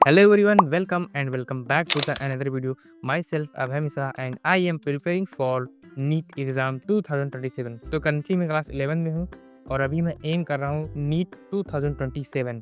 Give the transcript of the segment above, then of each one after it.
Hello everyone, welcome back to the another video. Myself Abhamisa and I am preparing for NEET exam 2027. तो currently मैं class 11 में हूँ और अभी मैं एम कर रहा हूँ नीट 2027।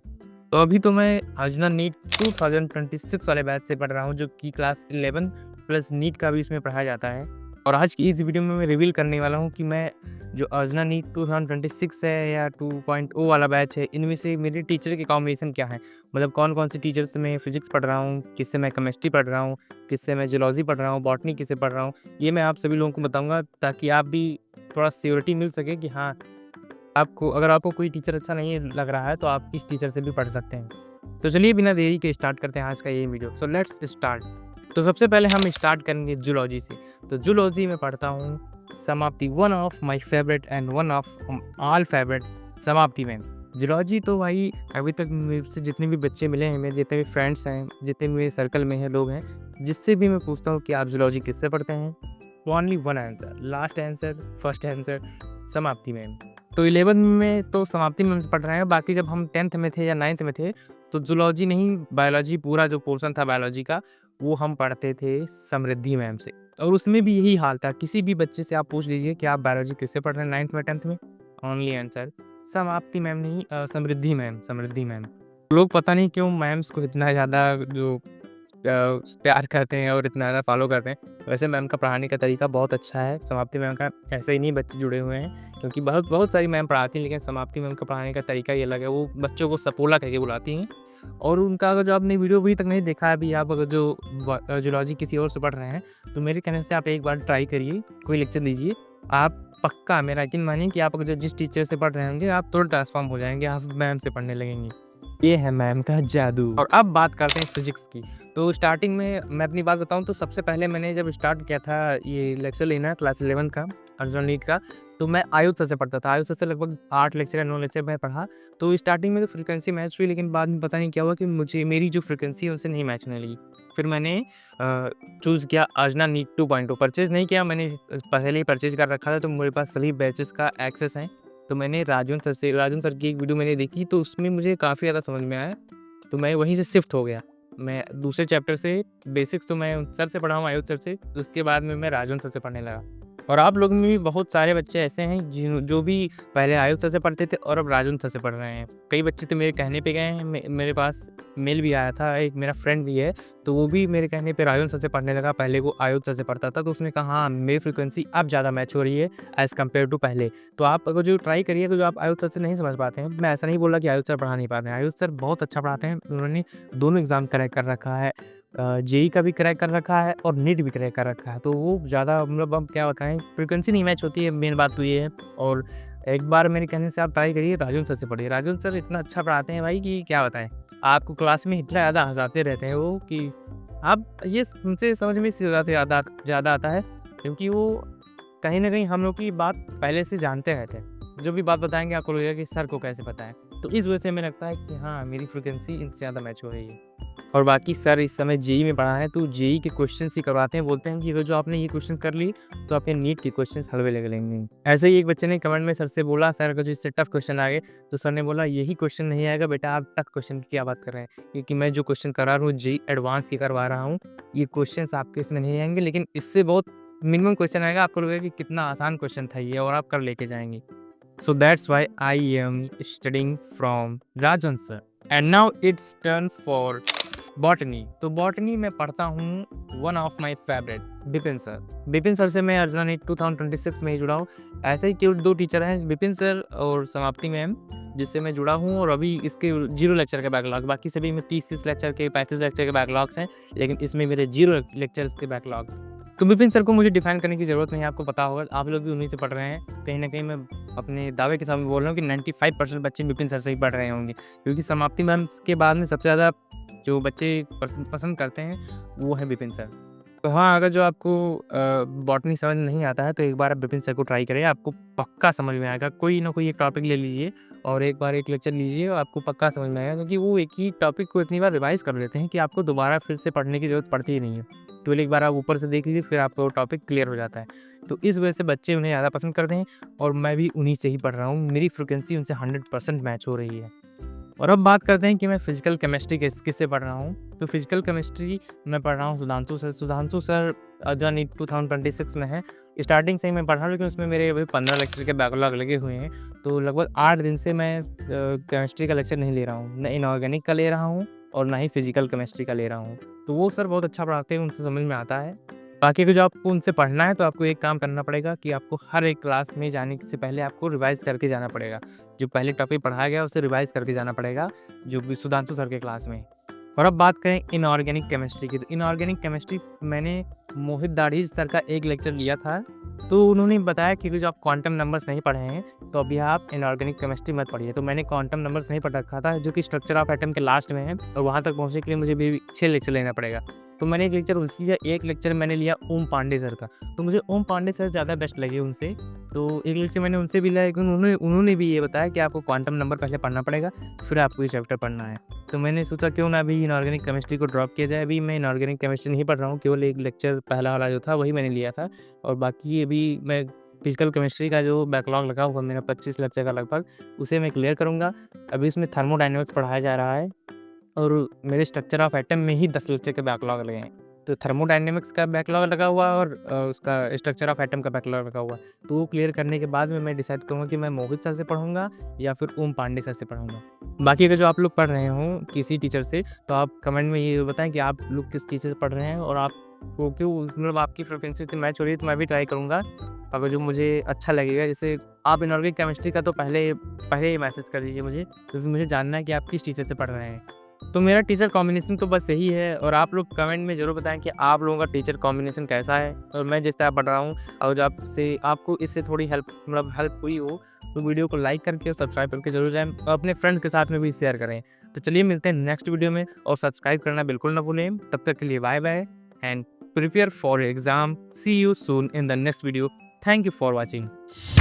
तो अभी तो मैं आजना नीट 2026 वाले बैच से पढ़ रहा हूँ जो कि क्लास 11 प्लस नीट का भी इसमें पढ़ाया जाता है। और आज की इस वीडियो में मैं रिवील करने वाला हूँ कि मैं जो आजना नीट 2026 है या 2.0 वाला बैच है, इनमें से मेरे टीचर के कॉम्बिनेशन क्या है। मतलब कौन-कौन सी टीचर से मैं फिज़िक्स पढ़ रहा हूँ, किससे मैं केमिस्ट्री पढ़ रहा हूँ, किससे मैं ज़ूलॉजी पढ़ रहा हूँ, बॉटनी किससे पढ़ रहा हूँ। ये मैं आप सभी लोगों को बताऊँगा ताकि आप भी थोड़ा श्योरिटी मिल सके कि हाँ, आपको कोई टीचर अच्छा नहीं लग रहा है तो आप इस टीचर से भी पढ़ सकते हैं। तो चलिए बिना देरी के स्टार्ट करते हैं आज का ये वीडियो। So let's start. तो सबसे पहले हम स्टार्ट करेंगे ज़ूलॉजी से। तो ज़ूलॉजी में पढ़ता हूँ समाप्ति, one of my favourite and one of all favourite समाप्ति मैम। ज़ूलॉजी तो भाई अभी तक मेरे से जितने भी बच्चे मिले हैं, मेरे जितने भी फ्रेंड्स हैं, जितने भी मेरे सर्कल में हैं लोग हैं, जिससे भी मैं पूछता हूँ कि आप ज़ूलॉजी किससे पढ़ते हैं? Only one answer, last answer, first answer समाप्ति मैम। तो 11 में तो समाप्ति मैम से पढ़ रहे हैं, बाकी जब हम 10th में थे या 9th में थे तो ज़ूलॉजी नहीं, बायोलॉजी पूरा जो पोर्शन था बायोलॉजी का वो हम पढ़ते थे समृद्धि मैम से। और उसमें भी यही हाल था, किसी भी बच्चे से आप पूछ लीजिए कि आप बायोलॉजी किससे पढ़ रहे हैं 9th में 10th में, ओनली आंसर समाप्ति मैम नहीं, समृद्धि मैम, समृद्धि मैम। लोग पता नहीं क्यों मैम्स को इतना ज़्यादा जो प्यार करते हैं और इतना ज़्यादा फॉलो करते हैं। वैसे मैम का पढ़ाने का तरीका बहुत अच्छा है, समाप्ति मैम का ऐसे ही नहीं बच्चे जुड़े हुए हैं, क्योंकि बहुत बहुत सारी मैम पढ़ाती हैं लेकिन समाप्ति मैम का पढ़ाने का तरीका ही अलग है। वो बच्चों को सपोला कह के बुलाती हैं। और उनका अगर जो आपने वीडियो अभी तक नहीं देखा है, अभी आप अगर जो ज़ूलॉजी किसी और से पढ़ रहे हैं, तो मेरे कहने से आप एक बार ट्राई करिए, कोई लेक्चर लीजिए। आप पक्का मेरा यकीन मानिए कि आप अगर जिस टीचर से पढ़ रहे होंगे, आप तुरंत ट्रांसफ़ॉर्म हो जाएँगे, आप मैम से पढ़ने लगेंगे। ये है मैम का जादू। और अब बात करते हैं फिज़िक्स की। तो स्टार्टिंग में मैं अपनी बात बताऊँ तो सबसे पहले मैंने जब स्टार्ट किया था ये लेक्चर लेना क्लास 11 का अर्जुन नीट का, तो मैं आयुष सर से पढ़ता था। आयुष सर से लगभग 8 लेक्चर या 9 लेक्चर मैं पढ़ा। तो स्टार्टिंग में तो फ्रीक्वेंसी मैच हुई, लेकिन बाद में पता नहीं क्या हुआ कि मुझे मेरी जो फ्रीक्वेंसी है उससे नहीं मैच होने लगी। फिर मैंने चूज़ किया आजना नीट 2.0। परचेज़ नहीं किया मैंने, पहले ही परचेज़ कर रखा था तो मेरे पास सभी बैचेज़ का एक्सेस है। तो मैंने राजन सर की एक वीडियो मैंने देखी तो उसमें मुझे काफ़ी ज़्यादा समझ में आया, तो मैं वहीं से शिफ्ट हो गया। मैं दूसरे चैप्टर से बेसिक्स तो मैं सर से पढ़ा हूँ, आयुष सर से, उसके बाद में मैं राजन सर से पढ़ने लगा। और आप लोग में भी बहुत सारे बच्चे ऐसे हैं जो भी पहले आयुष सर से पढ़ते थे और अब राजन सर से पढ़ रहे हैं। कई बच्चे तो मेरे कहने पे गए हैं, मेरे पास मेल भी आया था, एक मेरा फ्रेंड भी है, तो वो भी मेरे कहने पे राजन सर से पढ़ने लगा। पहले वो आयुष सर से पढ़ता था तो उसने कहा हाँ, मेरी फ्रीक्वेंसी अब ज़्यादा मैच हो रही है एज़ कम्पेयर टू पहले। तो आप अगर जो ट्राई करिए, तो जो आप आयुष सर से नहीं समझ पाते हैं, मैं ऐसा नहीं बोल रहा कि आयुष सर पढ़ा नहीं पाते हैं। आयुष सर बहुत अच्छा पढ़ाते हैं, उन्होंने दोनों एग्ज़ाम क्रैक कर रखा है। जेईई का भी क्रैक कर रखा है और नीट भी क्रैक कर रखा है। तो वो ज़्यादा मतलब अब क्या बताएँ, फ्रीक्वेंसी नहीं मैच होती है, मेन बात तो ये है। और एक बार मेरे कहने से आप ट्राई करिए, राजन सर से पढ़िए। राजन सर इतना अच्छा पढ़ाते हैं भाई कि क्या बताएँ। आपको क्लास में इतना ज़्यादा हँसाते रहते हैं वो कि आप ये उनसे समझ में इसी वजह से ज़्यादा आता है, क्योंकि वो कहीं न कहीं हम लोग की बात पहले से जानते रहते हैं। जो भी बात बताएँगे आपको लगेगा कि सर को कैसे पता है। तो इस वजह से हमें लगता है कि हाँ, मेरी फ्रीक्वेंसी इनसे ज़्यादा मैच हो रही है। और बाकी सर इस समय जेईई में पढ़ा है, तो जेईई के क्वेश्चंस ही करवाते हैं। बोलते हैं कि अगर जो आपने ये क्वेश्चन कर ली तो आपके नीट के क्वेश्चंस हलवे लगेंगे। ऐसे ही एक बच्चे ने कमेंट में सर से बोला, सर अगर जो इससे टफ क्वेश्चन आ गए, तो सर ने बोला यही क्वेश्चन नहीं आएगा बेटा, आप टफ क्वेश्चन की क्या बात कर रहे हैं, क्योंकि मैं जो क्वेश्चन करा रहा हूँ जेईई एडवांस की करवा रहा हूँ। ये क्वेश्चंस आपके इसमें नहीं आएंगे, लेकिन इससे बहुत मिनिमम क्वेश्चन आएगा, आपको लगेगा कि कितना आसान क्वेश्चन था ये और आप कर लेके जाएंगे। So that's why I am studying from Rajan sir. And now it's turn for botany. तो बॉटनी में पढ़ता हूँ one of my favourite Vipin sir. Vipin sir से मैं अर्जुन नीट 2026 में ही जुड़ा हूँ। ऐसे ही केवल 2 टीचर हैं, विपिन सर और समाप्ति मैम, जिससे मैं जुड़ा हूँ। और अभी इसके 0 लेक्चर के बैकलॉग, बाकी सभी में 30-30 लेक्चर के 35 लेक्चर के बैकलॉग्स हैं, लेकिन इसमें मेरे 0 लेक्चर्स के बैकलॉग। तो विपिन सर को मुझे डिफाइन करने की ज़रूरत नहीं है, आपको पता होगा, आप लोग भी उन्हीं से पढ़ रहे हैं। कहीं न कहीं मैं अपने दावे के साथ बोल रहा हूँ कि 95% बच्चे विपिन सर से ही पढ़ रहे होंगे, क्योंकि समाप्ति मैम के बाद में सबसे ज़्यादा जो बच्चे पसंद करते हैं वो है विपिन सर। तो हाँ, अगर जो आपको बॉटनी समझ नहीं आता है तो एक बार आप विपिन सर को ट्राई करिए, आपको पक्का समझ में आएगा। कोई ना कोई एक टॉपिक ले लीजिए और एक बार एक लेक्चर लीजिए और आपको पक्का समझ में आएगा, क्योंकि वो एक ही टॉपिक को इतनी बार रिवाइज़ कर देते हैं कि आपको दोबारा फिर से पढ़ने की ज़रूरत पड़ती ही नहीं है। केवल एक बार आप ऊपर से देख लीजिए, फिर आपका वो टॉपिक क्लियर हो जाता है। तो इस वजह से बच्चे उन्हें ज़्यादा पसंद करते हैं और मैं भी उन्हीं से ही पढ़ रहा हूँ। मेरी फ्रीक्वेंसी उनसे 100% मैच हो रही है। और अब बात करते हैं कि मैं फिजिकल केमिस्ट्री किससे पढ़ रहा हूँ। तो फिजिकल केमिस्ट्री मैं पढ़ रहा हूँ सुधांशु सर जो नीट 2026 में है। स्टार्टिंग से ही मैं पढ़ रहा हूँ, लेकिन उसमें मेरे अभी 15 लेक्चर के बैकलॉग लगे हुए हैं। तो लगभग 8 दिन से मैं केमिस्ट्री का लेक्चर नहीं ले रहा हूँ। न इनऑर्गेनिक का ले रहा हूँ और ना ही फिजिकल केमिस्ट्री का ले रहा हूँ। तो वो सर बहुत अच्छा पढ़ाते हैं, उनसे समझ में आता है। बाकी अगर जो आपको उनसे पढ़ना है तो आपको एक काम करना पड़ेगा कि आपको हर एक क्लास में जाने से पहले आपको रिवाइज़ करके जाना पड़ेगा। जो पहले टॉपिक पढ़ाया गया उसे रिवाइज़ करके जाना पड़ेगा, जो भी सुधांशु सर के क्लास में। और अब बात करें इनऑर्गेनिक केमिस्ट्री की, तो इनऑर्गेनिक केमिस्ट्री मैंने मोहित दाढ़ीज सर का एक लेक्चर लिया था। तो उन्होंने बताया कि जो आप क्वांटम नंबर्स नहीं पढ़े हैं तो अभी आप इनऑर्गेनिक केमिस्ट्री मत पढ़िए। तो मैंने क्वांटम नंबर्स नहीं पढ़ रखा था, जो कि स्ट्रक्चर ऑफ एटम के लास्ट में है, और वहाँ तक पहुँचने के लिए मुझे भी 6 लेक्चर लेना पड़ेगा। तो मैंने एक लेक्चर उनसे लिया, एक लेक्चर मैंने लिया ओम पांडे सर का। तो मुझे ओम पांडे सर ज़्यादा बेस्ट लगे उनसे। तो एक लेक्चर मैंने उनसे भी लिया, लेकिन उन्होंने भी ये बताया कि आपको क्वांटम नंबर पहले पढ़ना पड़ेगा, फिर आपको ये चैप्टर पढ़ना है। तो मैंने सोचा क्यों ना अभी इनऑर्गेनिक केमिस्ट्री को ड्रॉप किया जाए। अभी मैं इनऑर्गेनिक केमिस्ट्री नहीं पढ़ रहा हूँ, केवल एक लेक्चर पहला वाला जो था वही मैंने लिया था, और बाकी अभी मैं फिजिकल केमिस्ट्री का जो बैकलॉग लगा हुआ मेरा 25 लेक्चर का लगभग, उसे मैं क्लियर करूँगा। अभी इसमें थर्मोडायनामिक्स पढ़ाया जा रहा है और मेरे स्ट्रक्चर ऑफ एटम में ही 10 लेक्चर के बैकलॉग लगे हैं। तो थर्मोडायनामिक्स का बैकलॉग लगा हुआ है और उसका स्ट्रक्चर ऑफ एटम का बैकलॉग लगा हुआ है। तो वो क्लियर करने के बाद में मैं डिसाइड करूँगा कि मैं मोहित सर से पढ़ूँगा या फिर ओम पांडे सर से पढ़ूँगा। बाकी अगर जो आप लोग पढ़ रहे हो किसी टीचर से, तो आप कमेंट में ये बताएँ कि आप लोग किस टीचर से पढ़ रहे हैं और आपको क्यों, मतलब आपकी प्रेफ़रेंस से मैच हो रही है, तो मैं भी ट्राई करूँगा। अगर जो मुझे अच्छा लगेगा, जैसे आप इनऑर्गेनिक केमिस्ट्री का तो पहले ही मैसेज कर दीजिए मुझे, क्योंकि मुझे जानना है कि आप किस टीचर से पढ़ रहे हैं। तो मेरा टीचर कॉम्बिनेशन तो बस यही है, और आप लोग कमेंट में ज़रूर बताएं कि आप लोगों का टीचर कॉम्बिनेशन कैसा है, और मैं जिस तरह पढ़ रहा हूँ और जो आपको इससे थोड़ी हेल्प हुई हो, तो वीडियो को लाइक करके और सब्सक्राइब करके जरूर जाएं, और अपने फ्रेंड्स के साथ में भी शेयर करें। तो चलिए मिलते हैं नेक्स्ट वीडियो में, और सब्सक्राइब करना बिल्कुल ना भूलें। तब तक के लिए bye bye and prepare for exam. See you soon in the next video. Thank you for watching.